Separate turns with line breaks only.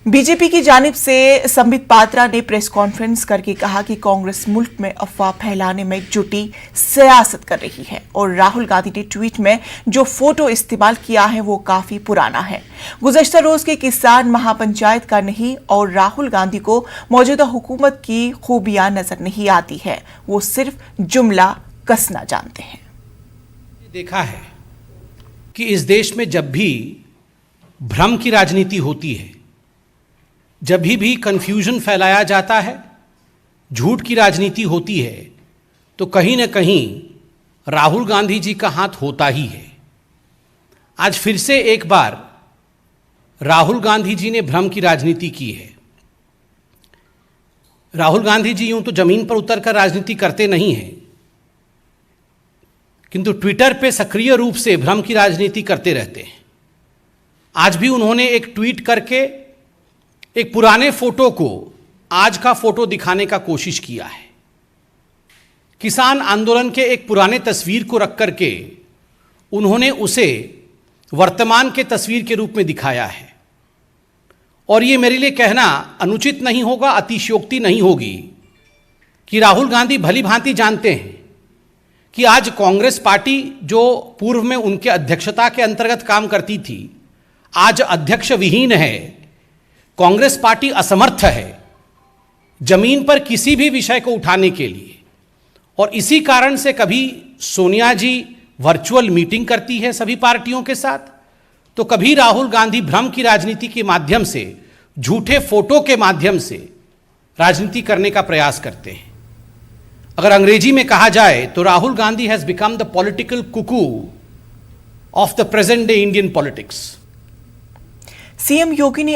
BJP की जानिब से संबित पात्रा ने प्रेस कॉन्फ्रेंस करके कहा कि कांग्रेस मुल्क में अफवाह फैलाने में जुटी सियासत कर रही है और राहुल गांधी ने ट्वीट में जो फोटो इस्तेमाल किया है वो काफी पुराना है, गुज़श्ता रोज के किसान महापंचायत का नहीं और राहुल गांधी को मौजूदा हुकूमत की खूबियां नजर नहीं आती है, वो सिर्फ जुमला कसना जानते हैं।
देखा है कि इस देश में जब भी भ्रम की राजनीति होती है, जब भी कंफ्यूजन फैलाया जाता है, झूठ की राजनीति होती है, तो कहीं ना कहीं राहुल गांधी जी का हाथ होता ही है। आज फिर से एक बार राहुल गांधी जी ने भ्रम की राजनीति की है। राहुल गांधी जी यूं तो जमीन पर उतरकर राजनीति करते नहीं हैं, किंतु ट्विटर पे सक्रिय रूप से भ्रम की राजनीति करते रहते हैं। आज भी उन्होंने एक ट्वीट करके एक पुराने फोटो को आज का फोटो दिखाने का कोशिश किया है। किसान आंदोलन के एक पुराने तस्वीर को रख करके उन्होंने उसे वर्तमान के तस्वीर के रूप में दिखाया है। और ये मेरे लिए कहना अनुचित नहीं होगा, अतिशयोक्ति नहीं होगी कि राहुल गांधी भली भांति जानते हैं कि आज कांग्रेस पार्टी जो पूर्व में उनके अध्यक्षता के अंतर्गत काम करती थी, आज अध्यक्ष विहीन है। कांग्रेस पार्टी असमर्थ है जमीन पर किसी भी विषय को उठाने के लिए, और इसी कारण से कभी सोनिया जी वर्चुअल मीटिंग करती है सभी पार्टियों के साथ, तो कभी राहुल गांधी भ्रम की राजनीति के माध्यम से, झूठे फोटो के माध्यम से राजनीति करने का प्रयास करते हैं। अगर अंग्रेजी में कहा जाए तो Rahul Gandhi has become the political cuckoo of the present day Indian politics.
CM Yogi ने